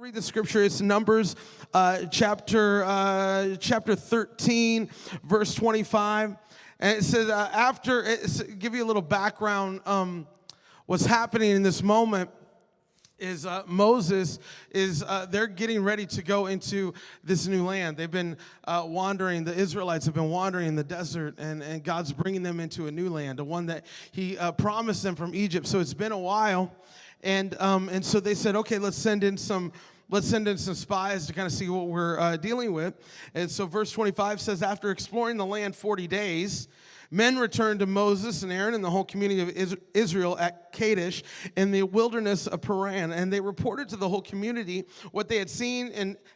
read the scripture. It's Numbers chapter 13, verse 25. And it says, give you a little background, what's happening in this moment is Moses is, they're getting ready to go into this new land. They've been wandering, the Israelites have been wandering in the desert, and God's bringing them into a new land, the one that he promised them from Egypt. So it's been a while, and so they said, okay, let's send in some spies to kind of see what we're dealing with. And so verse 25 says, after exploring the land 40 days, men returned to Moses and Aaron and the whole community of Israel at Kadesh in the wilderness of Paran. And they reported to the whole community what they had seen,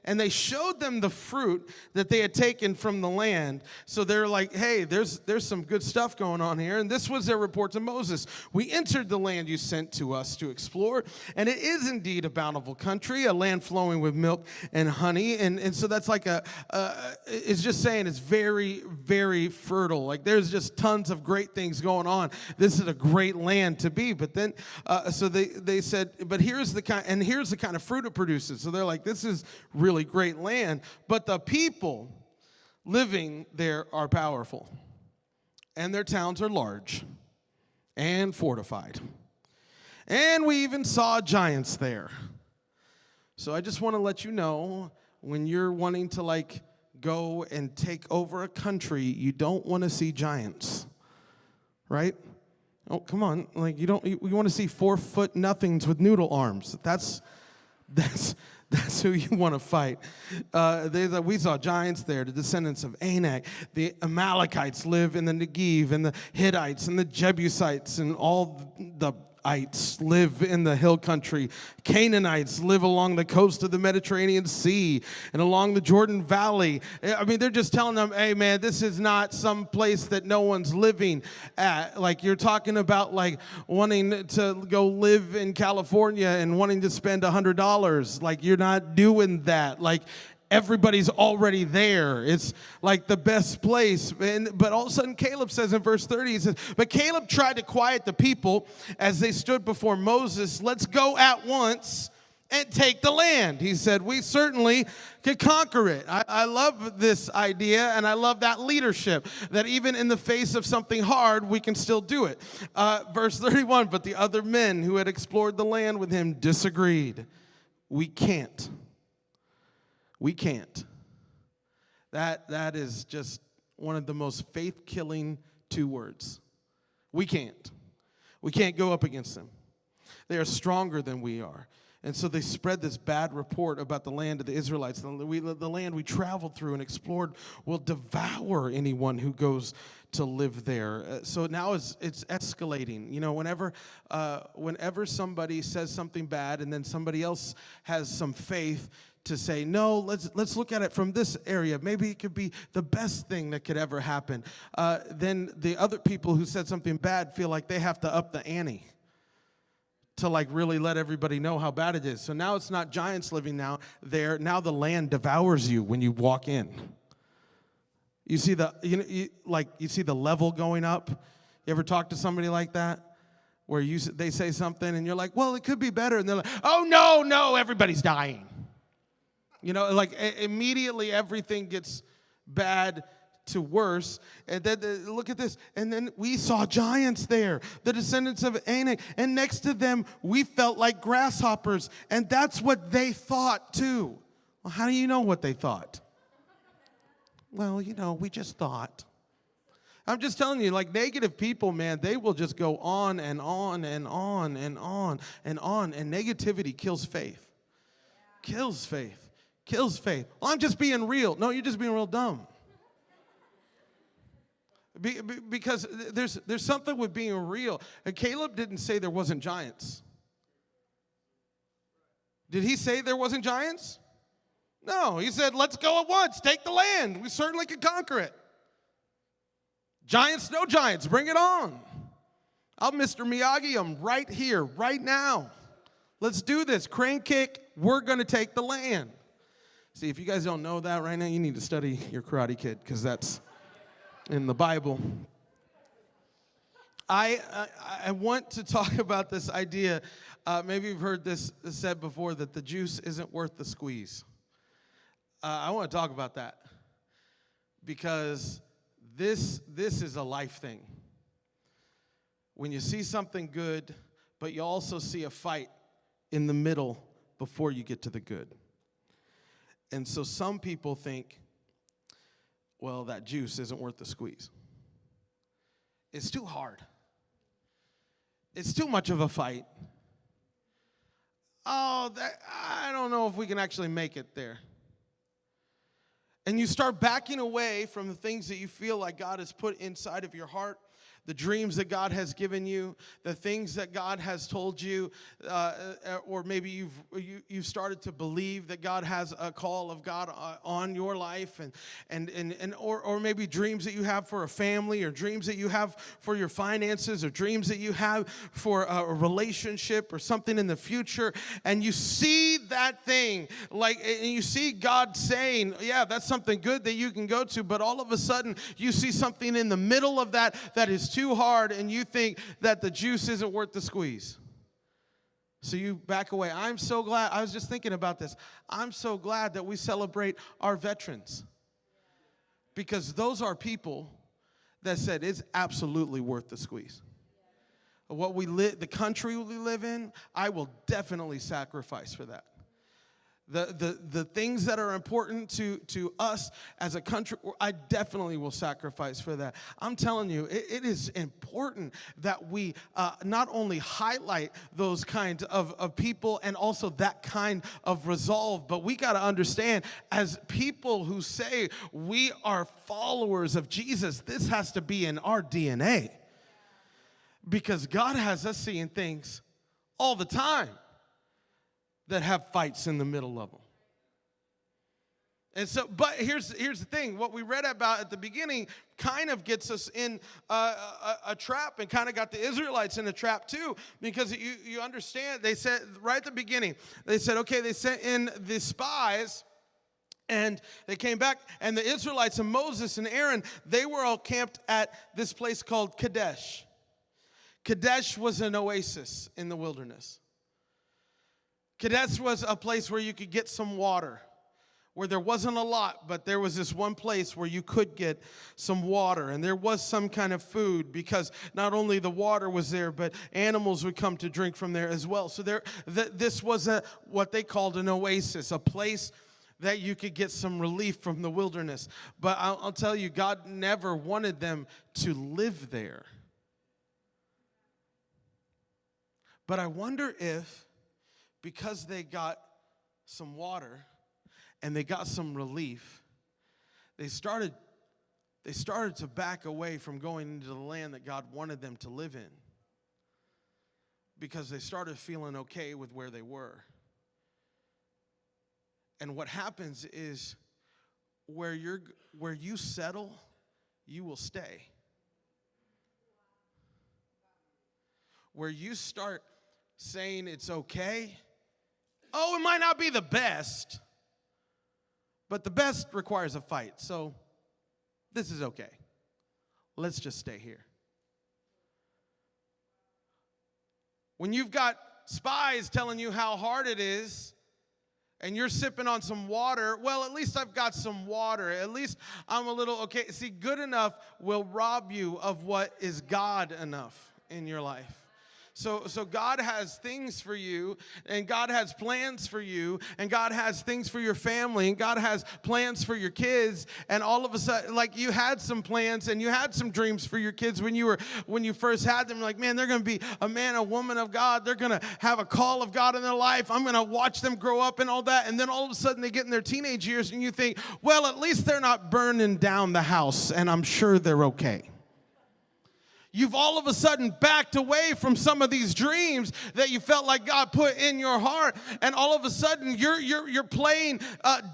and they showed them the fruit that they had taken from the land. So they're like, hey, there's some good stuff going on here. And this was their report to Moses. We entered the land you sent to us to explore, and it is indeed a bountiful country, a land flowing with milk and honey. And so that's like it's just saying it's very, very fertile. Like there's just tons of great things going on. This is a great land to be. But then, so they said, but here's the kind of fruit it produces. So they're like, this is really great land. But the people living there are powerful, and their towns are large and fortified. And we even saw giants there. So I just want to let you know, when you're wanting to go and take over a country, you don't want to see giants, right? Oh, come on. You want to see 4-foot nothings with noodle arms. That's who you want to fight. We saw giants there, the descendants of Anak. The Amalekites live in the Negev, and the Hittites and the Jebusites and all the Ites live in the hill country. Canaanites live along the coast of the Mediterranean Sea and along the Jordan Valley. I mean, they're just telling them, hey, man, this is not some place that no one's living at. Like, you're talking about, wanting to go live in California and wanting to spend $100. Like, you're not doing that. Everybody's already there. It's like the best place. But all of a sudden, Caleb says in verse 30, he says, but Caleb tried to quiet the people as they stood before Moses. Let's go at once and take the land. He said, we certainly could conquer it. I love this idea, and I love that leadership, that even in the face of something hard, we can still do it. Verse 31, but the other men who had explored the land with him disagreed. We can't. We can't. That is just one of the most faith-killing 2 words. We can't. We can't go up against them. They are stronger than we are. And so they spread this bad report about the land of the Israelites. The land we traveled through and explored will devour anyone who goes to live there. So now it's escalating. You know, whenever somebody says something bad and then somebody else has some faith to say, no, let's look at it from this area. Maybe it could be the best thing that could ever happen. Then the other people who said something bad feel like they have to up the ante to really let everybody know how bad it is. So now it's not giants living there. Now the land devours you when you walk in. You see you see the level going up. You ever talk to somebody like that, where they say something and you're like, well, it could be better, and they're like, oh no, everybody's dying. You know, immediately everything gets bad to worse. And then look at this. And then we saw giants there, the descendants of Anak. And next to them, we felt like grasshoppers. And that's what they thought too. Well, how do you know what they thought? Well, we just thought. I'm just telling you, negative people, man, they will just go on and on and on and on and on. And negativity kills faith. Kills faith. Kills faith. Well, I'm just being real. No, you're just being real dumb. Because there's something with being real. Caleb didn't say there wasn't giants. Did he say there wasn't giants? No, he said, let's go at once. Take the land. We certainly could conquer it. Giants, no giants. Bring it on. I'm Mr. Miyagi. I'm right here, right now. Let's do this. Crane kick. We're going to take the land. See, if you guys don't know that right now, you need to study your Karate Kid, because that's in the Bible. I want to talk about this idea. Maybe you've heard this said before, that the juice isn't worth the squeeze. I want to talk about that because this is a life thing. When you see something good, but you also see a fight in the middle before you get to the good. And so some people think, well, that juice isn't worth the squeeze. It's too hard. It's too much of a fight. Oh, I don't know if we can actually make it there. And you start backing away from the things that you feel like God has put inside of your heart, the dreams that God has given you, the things that God has told you, or maybe you've started to believe that God has a call of God on your life, or maybe dreams that you have for a family, or dreams that you have for your finances, or dreams that you have for a relationship or something in the future, and you see that thing, and you see God saying, yeah, that's something good that you can go to, but all of a sudden you see something in the middle of that is too hard, and you think that the juice isn't worth the squeeze. So you back away. I'm so glad. I was just thinking about this. I'm so glad that we celebrate our veterans, because those are people that said it's absolutely worth the squeeze. What we live, the country we live in, I will definitely sacrifice for that. The things that are important to us as a country, I definitely will sacrifice for that. I'm telling you, it is important that we not only highlight those kinds of people and also that kind of resolve, but we got to understand, as people who say we are followers of Jesus, this has to be in our DNA. Because God has us seeing things all the time that have fights in the middle of them. And so, but here's the thing. What we read about at the beginning kind of gets us in a trap, and kind of got the Israelites in a trap too, because you understand, they said right at the beginning, they said, okay, they sent in the spies, and they came back, and the Israelites and Moses and Aaron, they were all camped at this place called Kadesh. Kadesh was an oasis in the wilderness. Kadesh was a place where you could get some water, where there wasn't a lot, but there was this one place where you could get some water, and there was some kind of food, because not only the water was there, but animals would come to drink from there as well. So this was what they called an oasis, a place that you could get some relief from the wilderness. But I'll tell you, God never wanted them to live there. But I wonder if, because they got some water and they got some relief, they started to back away from going into the land that God wanted them to live in, because they started feeling okay with where they were. And what happens is, where you settle, you will stay. Where you start saying it's okay, oh, it might not be the best, but the best requires a fight, so this is okay. Let's just stay here. When you've got spies telling you how hard it is, and you're sipping on some water, well, at least I've got some water. At least I'm a little okay. See, good enough will rob you of what is God enough in your life. So God has things for you, and God has plans for you, and God has things for your family, and God has plans for your kids. And all of a sudden, like, you had some plans and you had some dreams for your kids when you first had them. Like, man, they're going to be a man, a woman of God. They're going to have a call of God in their life. I'm going to watch them grow up and all that. And then all of a sudden they get in their teenage years, and you think, well, at least they're not burning down the house, and I'm sure they're okay. You've all of a sudden backed away from some of these dreams that you felt like God put in your heart, and all of a sudden you're playing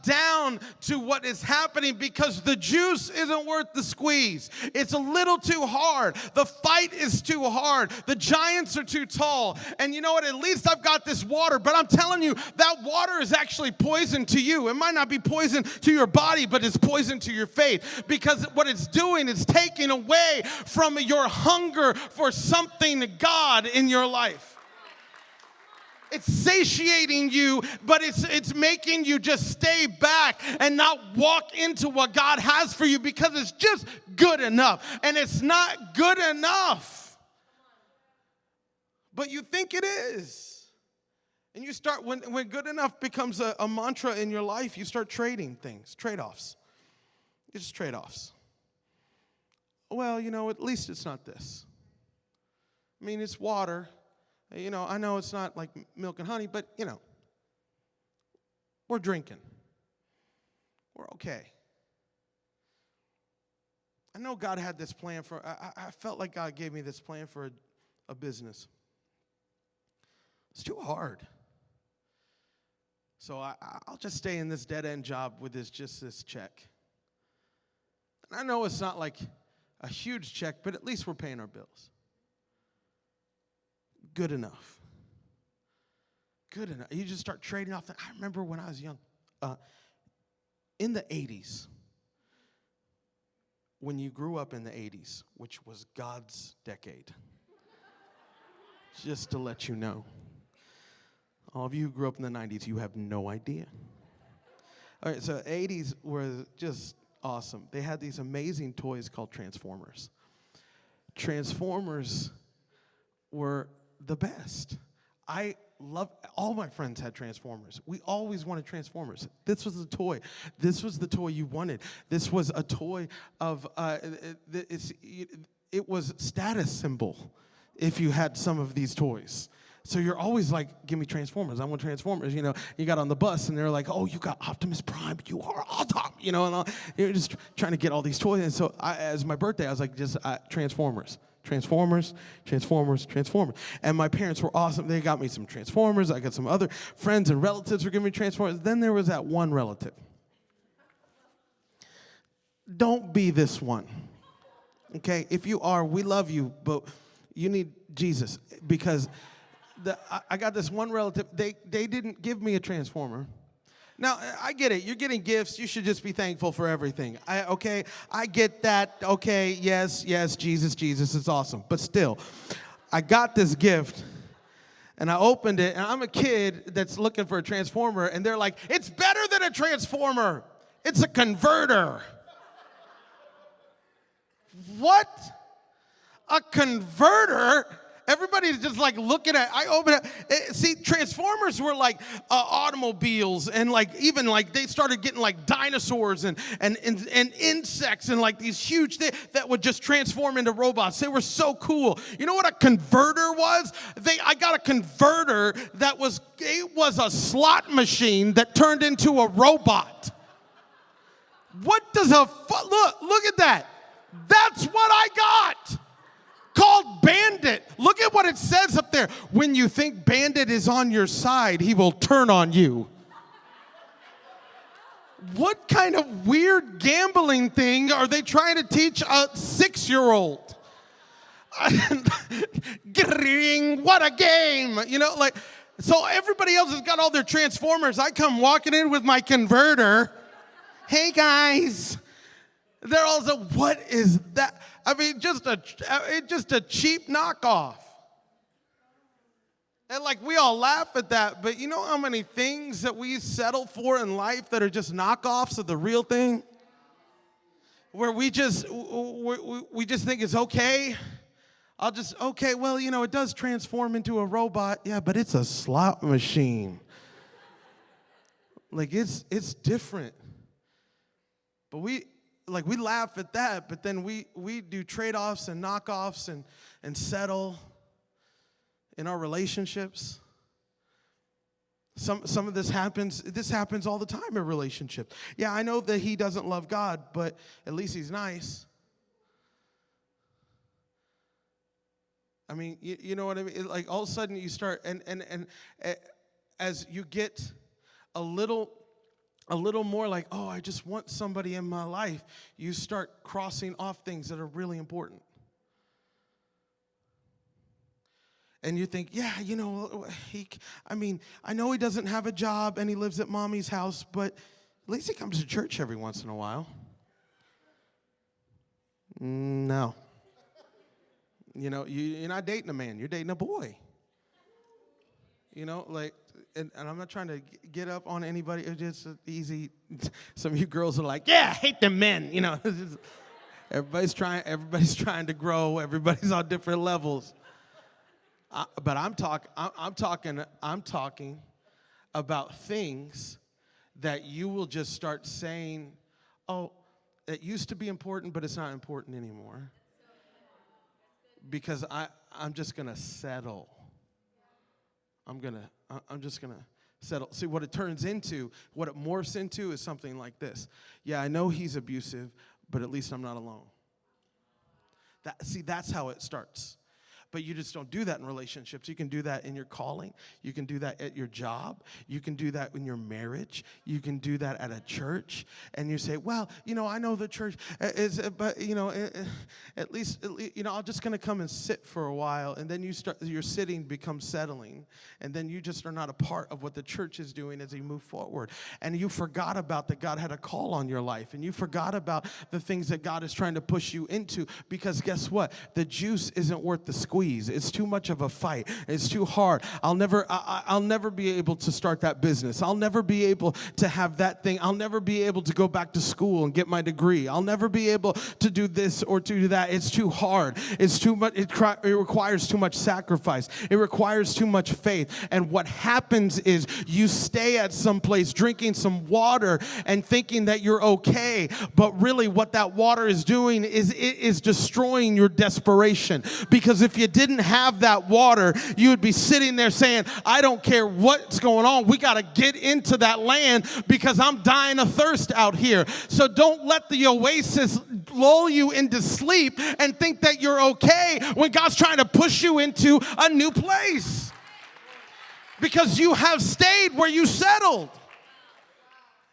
down to what is happening, because the juice isn't worth the squeeze. It's a little too hard. The fight is too hard. The giants are too tall. And you know what? At least I've got this water, but I'm telling you, that water is actually poison to you. It might not be poison to your body, but it's poison to your faith, because what it's doing is taking away from your hunger hunger for something God in your life. It's satiating you, but it's making you just stay back and not walk into what God has for you because it's just good enough. And it's not good enough. But you think it is. And you start, when good enough becomes a mantra in your life, you start trading things, trade-offs. It's just trade-offs. Well, at least it's not this. I mean, it's water. I know it's not like milk and honey, but, we're drinking. We're okay. I know God had this plan I felt like God gave me this plan for a business. It's too hard. So I'll just stay in this dead-end job with this check. And I know it's not like a huge check, but at least we're paying our bills. Good enough. Good enough. You just start trading off. I remember when I was young, in the 80s, when you grew up in the 80s, which was God's decade, just to let you know. All of you who grew up in the 90s, you have no idea. All right, so 80s were just awesome. They had these amazing toys called Transformers. Transformers were the best. All my friends had Transformers. We always wanted Transformers. This was the toy. This was the toy you wanted. This was a toy of, it was status symbol if you had some of these toys. So you're always like, give me Transformers. I want Transformers. You got on the bus and they're like, oh, you got Optimus Prime. You are awesome. And you're just trying to get all these toys. And so as my birthday, I was like, just Transformers. Transformers. And my parents were awesome. They got me some Transformers. I got some other friends and relatives were giving me Transformers. Then there was that one relative. Don't be this one. Okay? If you are, we love you, but you need Jesus. Because I got this one relative. They didn't give me a Transformer. Now, I get it. You're getting gifts. You should just be thankful for everything. I get that. Okay, yes, Jesus, it's awesome. But still, I got this gift, and I opened it, and I'm a kid that's looking for a Transformer, and they're like, it's better than a Transformer. It's a converter. What? A converter? Everybody's just like looking at, I open it. See, Transformers were like automobiles and like even like they started getting like dinosaurs and insects and like these huge things that would just transform into robots. They were so cool. You know what a converter was? I got a converter that was a slot machine that turned into a robot. What does look at that. That's what I got. Called Bandit. Look at what it says up there. When you think Bandit is on your side, he will turn on you. What kind of weird gambling thing are they trying to teach a 6-year-old? What a game. So everybody else has got all their Transformers. I come walking in with my converter. Hey, guys. They're also, what is that? I mean, just a cheap knockoff. And like we all laugh at that, but you know how many things that we settle for in life that are just knockoffs of the real thing? Where we just think it's okay. Well, it does transform into a robot. Yeah, but it's a slot machine. Like it's different. But we laugh at that, but then we do trade-offs and knockoffs and settle in our relationships. Some of this happens all the time in relationships. Yeah, I know that he doesn't love God, but at least he's nice. I mean, you know what I mean? Like all of a sudden you start, and as you get a little more like, oh, I just want somebody in my life, you start crossing off things that are really important. And you think, yeah, I know he doesn't have a job and he lives at mommy's house, but at least he comes to church every once in a while. No. You know, you're not dating a man, you're dating a boy. You know, like, and I'm not trying to get up on anybody. It's just easy. Some of you girls are like, yeah, I hate them men. You know, everybody's trying to grow. Everybody's on different levels. But I'm talking about things that you will just start saying, oh, it used to be important, but it's not important anymore. Because I'm just going to settle. I'm just going to settle. See, what it turns into, what it morphs into is something like this. Yeah, I know he's abusive, but at least I'm not alone. That's how it starts. But you just don't do that in relationships. You can do that in your calling. You can do that at your job. You can do that in your marriage. You can do that at a church. And you say, well, you know, I know the church is, but, you know, at least, you know, I'm just going to come and sit for a while. And then your sitting becomes settling. And then you just are not a part of what the church is doing as you move forward. And you forgot about that God had a call on your life. And you forgot about the things that God is trying to push you into. Because guess what? The juice isn't worth the squeeze. It's too much of a fight. It's too hard. I'll never be able to start that business. I'll never be able to have that thing. I'll never be able to go back to school and get my degree. I'll never be able to do this or to do that. It's too hard. It's too much. It requires too much sacrifice. It requires too much faith. And what happens is you stay at some place drinking some water and thinking that you're okay. But really what that water is doing is it is destroying your desperation. Because if you didn't have that water, you would be sitting there saying, I don't care what's going on. We got to get into that land because I'm dying of thirst out here. So don't let the oasis lull you into sleep and think that you're okay when God's trying to push you into a new place. Because you have stayed where you settled.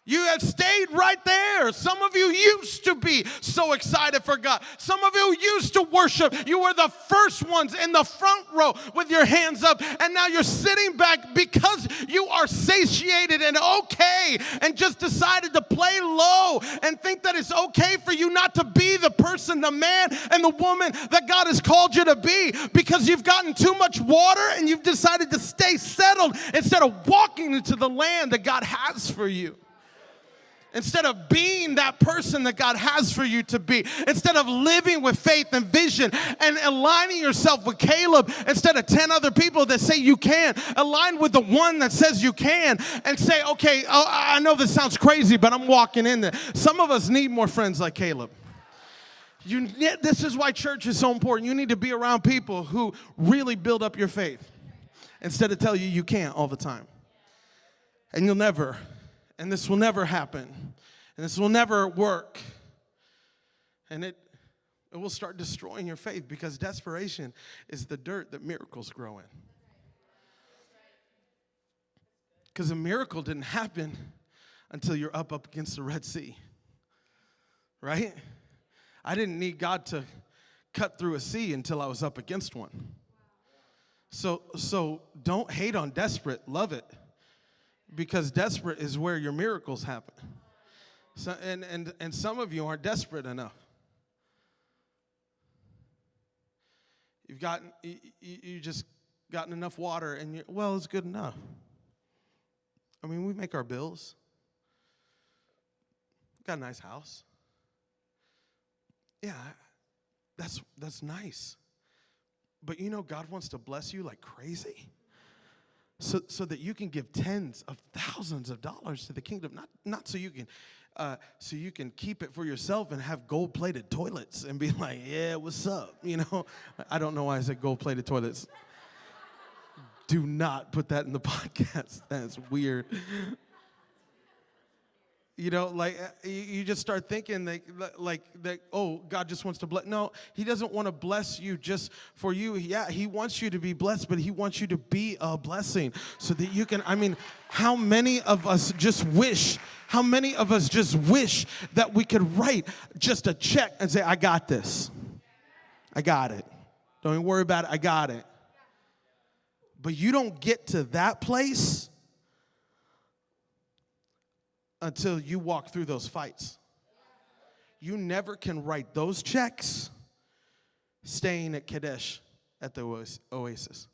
You have stayed right there. Some of you used to be so excited for God. Some of you used to worship. You were the first ones in the front row with your hands up, and now you're sitting back because you are satiated and okay and just decided to play low and think that it's okay for you not to be the person, the man, and the woman that God has called you to be because you've gotten too much water and you've decided to stay settled instead of walking into the land that God has for you. Instead of being that person that God has for you to be, instead of living with faith and vision and aligning yourself with Caleb instead of 10 other people that say you can, align with the one that says you can and say, okay, I know this sounds crazy, but I'm walking in there. Some of us need more friends like Caleb. This is why church is so important. You need to be around people who really build up your faith instead of tell you you can't all the time. And you'll never. And this will never happen. And this will never work. And it will start destroying your faith because desperation is the dirt that miracles grow in. Because a miracle didn't happen until you're up against the Red Sea. Right? I didn't need God to cut through a sea until I was up against one. So don't hate on desperate, love it. Because desperate is where your miracles happen. So, and some of you aren't desperate enough. You just gotten enough water and it's good enough. I mean, we make our bills. Got a nice house. Yeah, that's nice. But you know God wants to bless you like crazy. So that you can give tens of thousands of dollars to the kingdom, not so you can keep it for yourself and have gold-plated toilets and be like, yeah, what's up? You know, I don't know why I said gold-plated toilets. Do not put that in the podcast. That's weird. You know, like you just start thinking that, oh, God just wants to bless. No, he doesn't want to bless you just for you. Yeah, he wants you to be blessed, but he wants you to be a blessing so that you can, how many of us just wish that we could write just a check and say, I got this. I got it. Don't even worry about it. I got it. But you don't get to that place until you walk through those fights. You never can write those checks staying at Kadesh at the oasis.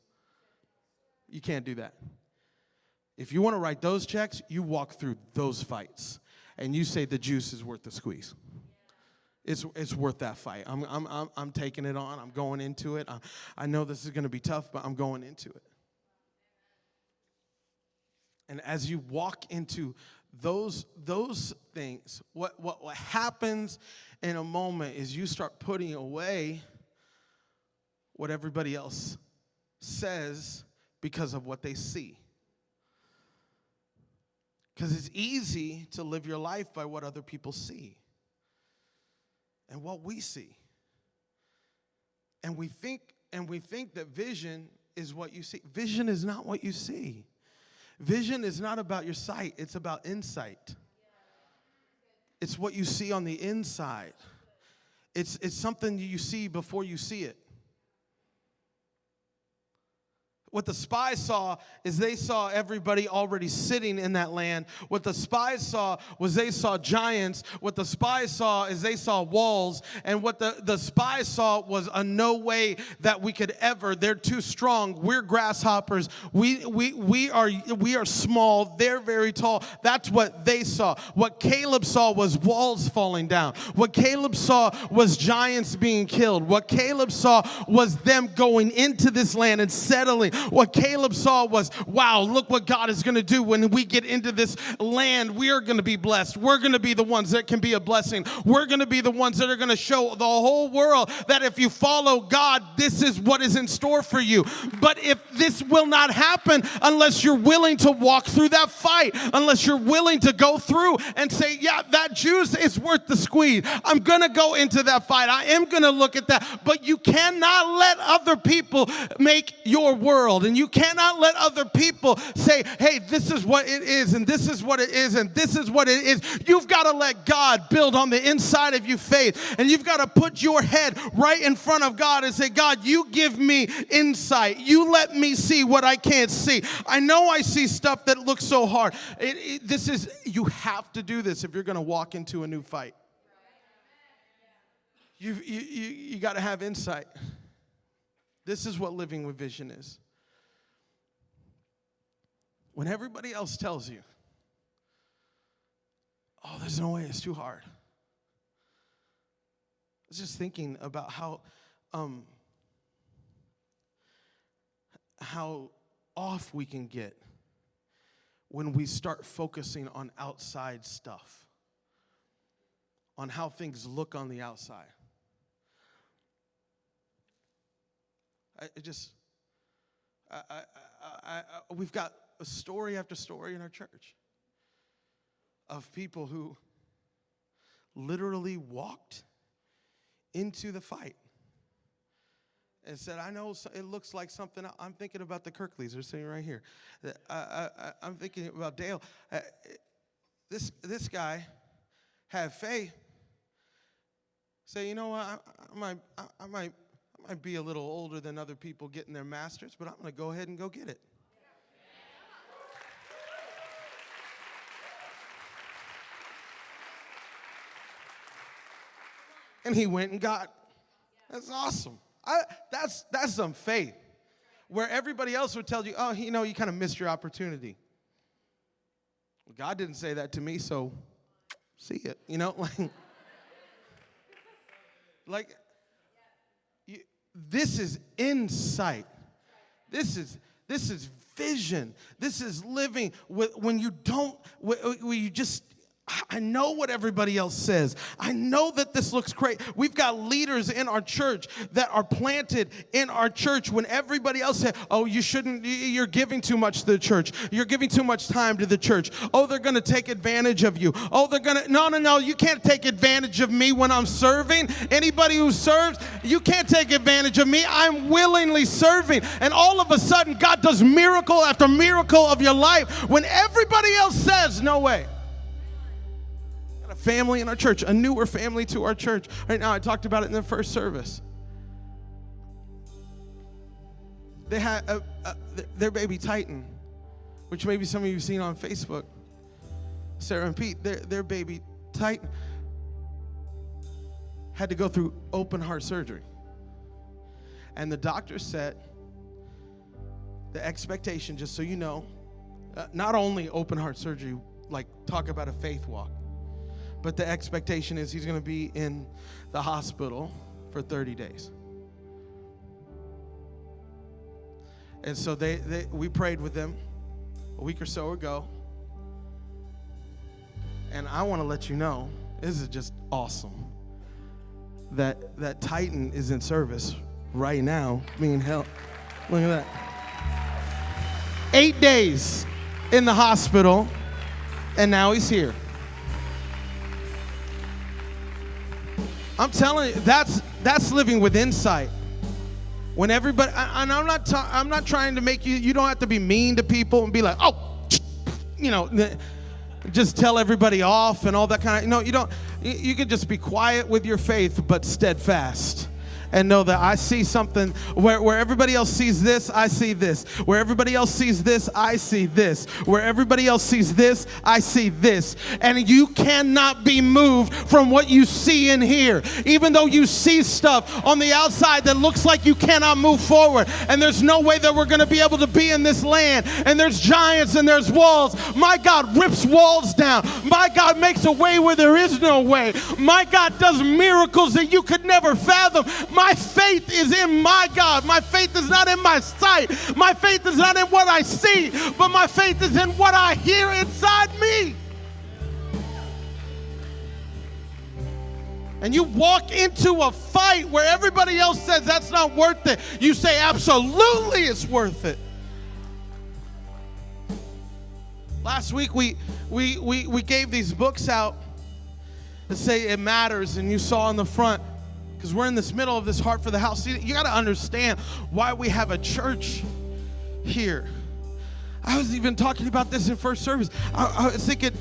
You can't do that. If you want to write those checks, you walk through those fights, and you say the juice is worth the squeeze. It's worth that fight. I'm taking it on. I'm going into it. I know this is going to be tough, but I'm going into it. And as you walk into those things, what happens in a moment is you start putting away what everybody else says because of what they see. Because it's easy to live your life by what other people see and what we see. And we think that vision is what you see. Vision is not what you see. Vision is not about your sight, it's about insight. It's what you see on the inside. It's something you see before you see it. What the spies saw is they saw everybody already sitting in that land. What the spies saw was they saw giants. What the spies saw is they saw walls. And what the spies saw was a no way that we could ever. They're too strong. We're grasshoppers. We are small. They're very tall. That's what they saw. What Caleb saw was walls falling down. What Caleb saw was giants being killed. What Caleb saw was them going into this land and settling. What Caleb saw was, wow, look what God is going to do when we get into this land. We are going to be blessed. We're going to be the ones that can be a blessing. We're going to be the ones that are going to show the whole world that if you follow God, this is what is in store for you. But if this will not happen unless you're willing to walk through that fight, unless you're willing to go through and say, yeah, that juice is worth the squeeze. I'm going to go into that fight. I am going to look at that. But you cannot let other people make your world. And you cannot let other people say, hey, this is what it is, and this is what it is, and this is what it is. You've got to let God build on the inside of you faith. And you've got to put your head right in front of God and say, God, you give me insight. You let me see what I can't see. I know I see stuff that looks so hard. You have to do this if you're going to walk into a new fight. You got to have insight. This is what living with vision is. When everybody else tells you, oh, there's no way, it's too hard. I was just thinking about how off we can get when we start focusing on outside stuff, on how things look on the outside. We've got story after story in our church of people who literally walked into the fight and said, I know it looks like something. I'm thinking about the Kirkleys. They're sitting right here. I'm thinking about Dale. This guy had faith. Say, you know what? I might be a little older than other people getting their masters, but I'm going to go ahead and go get it. And he went and got. That's awesome. That's some faith. Where everybody else would tell you, oh, you kind of missed your opportunity. God didn't say that to me, so see it. This is insight. This is vision. This is living when you just. I know what everybody else says. I know that this looks great. We've got leaders in our church that are planted in our church when everybody else says, oh, you shouldn't, you're giving too much to the church. You're giving too much time to the church. Oh, they're going to take advantage of you. Oh, no, you can't take advantage of me when I'm serving. Anybody who serves, you can't take advantage of me. I'm willingly serving. And all of a sudden, God does miracle after miracle of your life when everybody else says, no way. Family in our church, a newer family to our church. Right now, I talked about it in the first service. They had their baby Titan, which maybe some of you have seen on Facebook. Sarah and Pete, their baby Titan had to go through open heart surgery. And the doctor said, the expectation, just so you know, not only open heart surgery, like talk about a faith walk, but the expectation is he's going to be in the hospital for 30 days. And so we prayed with them a week or so ago. And I want to let you know, this is just awesome, that Titan is in service right now, being held. Look at that. 8 days in the hospital, and now he's here. I'm telling you, that's living with insight. When everybody, and I'm not trying to make you don't have to be mean to people and be like, oh, you know, just tell everybody off and all that kind of, no, you don't. You can just be quiet with your faith, but steadfast. And know that I see something where everybody else sees this, I see this. Where everybody else sees this, I see this. Where everybody else sees this, I see this. And you cannot be moved from what you see in here. Even though you see stuff on the outside that looks like you cannot move forward. And there's no way that we're going to be able to be in this land. And there's giants and there's walls. My God rips walls down. My God makes a way where there is no way. My God does miracles that you could never fathom. My faith is in my God. My faith is not in my sight. My faith is not in what I see, but my faith is in what I hear inside me. And you walk into a fight where everybody else says that's not worth it. You say, absolutely it's worth it. Last week we gave these books out that say it matters, and you saw on the front, because we're in this middle of this Heart for the House. You got to understand why we have a church here. I was even talking about this in first service. I was thinking,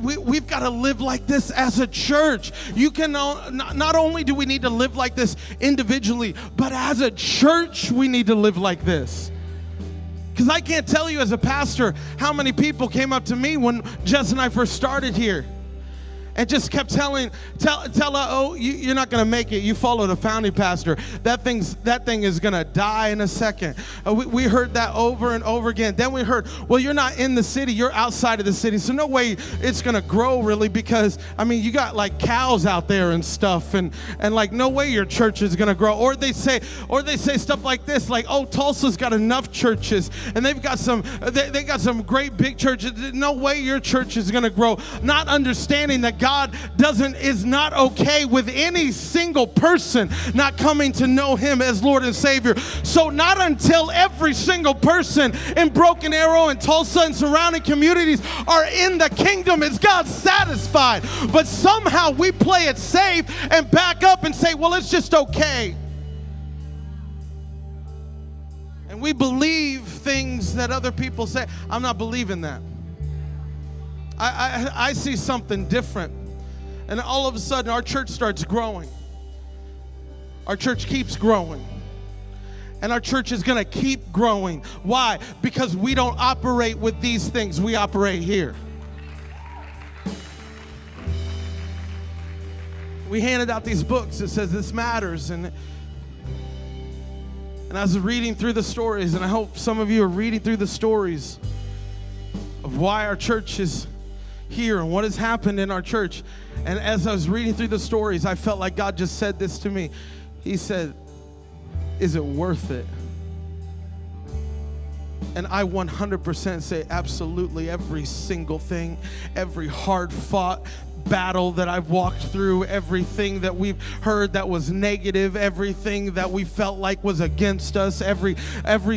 we've got to live like this as a church. You can not only do we need to live like this individually, but as a church, we need to live like this. Because I can't tell you as a pastor how many people came up to me when Jess and I first started here. And just kept tell her, oh, you're not going to make it. You follow the founding pastor. That thing is going to die in a second. We heard that over and over again. Then we heard, well, you're not in the city. You're outside of the city. So no way it's going to grow really, because, I mean, you got like cows out there and stuff. And like no way your church is going to grow. Or they say stuff like this, like, oh, Tulsa's got enough churches. And they've got they got some great big churches. No way your church is going to grow. Not understanding that God is not okay with any single person not coming to know him as Lord and Savior. So not until every single person in Broken Arrow and Tulsa and surrounding communities are in the kingdom is God satisfied. But somehow we play it safe and back up and say, well, it's just okay. And we believe things that other people say. I'm not believing that. I see something different. And all of a sudden, our church starts growing. Our church keeps growing. And our church is going to keep growing. Why? Because we don't operate with these things. We operate here. We handed out these books that says this matters. And I was reading through the stories, and I hope some of you are reading through the stories of why our church is here and what has happened in our church. And as I was reading through the stories, I felt like God just said this to me. He said, is it worth it? And I 100% say absolutely. Every single thing, every hard fought battle that I've walked through, everything that we've heard that was negative, everything that we felt like was against us, every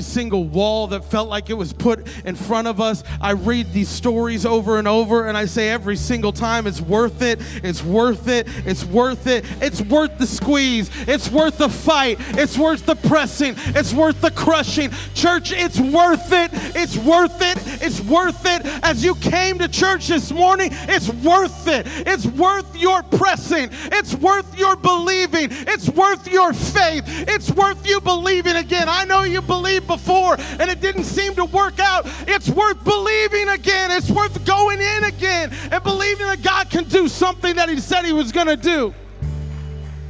single wall that felt like it was put in front of us. I read these stories over and over, and I say every single time, it's worth it, it's worth it, it's worth it, it's worth the squeeze, it's worth the fight, it's worth the pressing, it's worth the crushing. Church, it's worth it, it's worth it, it's worth it. As you came to church this morning, it's worth it. It's worth your pressing. It's worth your believing. It's worth your faith. It's worth you believing again. I know you believed before and it didn't seem to work out. It's worth believing again. It's worth going in again and believing that God can do something that he said he was going to do.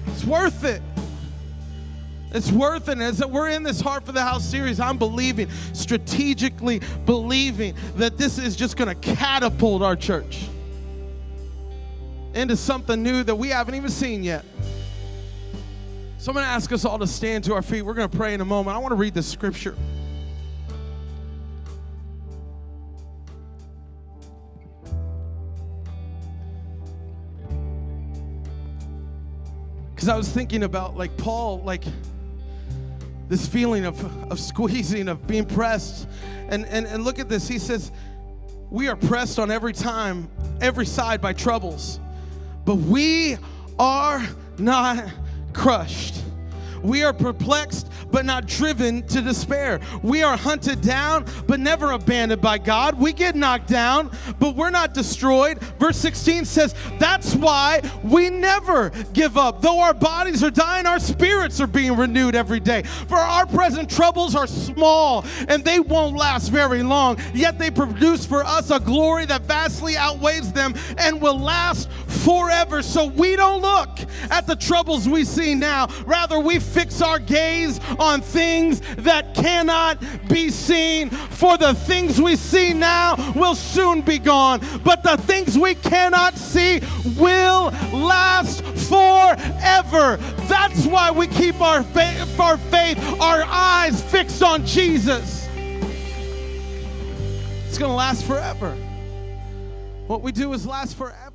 It's worth it. It's worth it. As we're in this Heart for the House series, I'm believing, strategically believing, that this is just going to catapult our church into something new that we haven't even seen yet. So I'm going to ask us all to stand to our feet. We're going to pray in a moment. I want to read the scripture. Because I was thinking about, like, Paul, like, this feeling of squeezing, of being pressed. And look at this. He says, we are pressed on every side by troubles, but we are not crushed. We are perplexed, but not driven to despair. We are hunted down, but never abandoned by God. We get knocked down, but we're not destroyed. Verse 16 says, that's why we never give up. Though our bodies are dying, our spirits are being renewed every day. For our present troubles are small, and they won't last very long. Yet they produce for us a glory that vastly outweighs them and will last forever. So we don't look at the troubles we see now. Rather, we fix our gaze on things that cannot be seen. For the things we see now will soon be gone, but the things we cannot see will last forever. That's why we keep our faith, our eyes fixed on Jesus. It's going to last forever. What we do is last forever.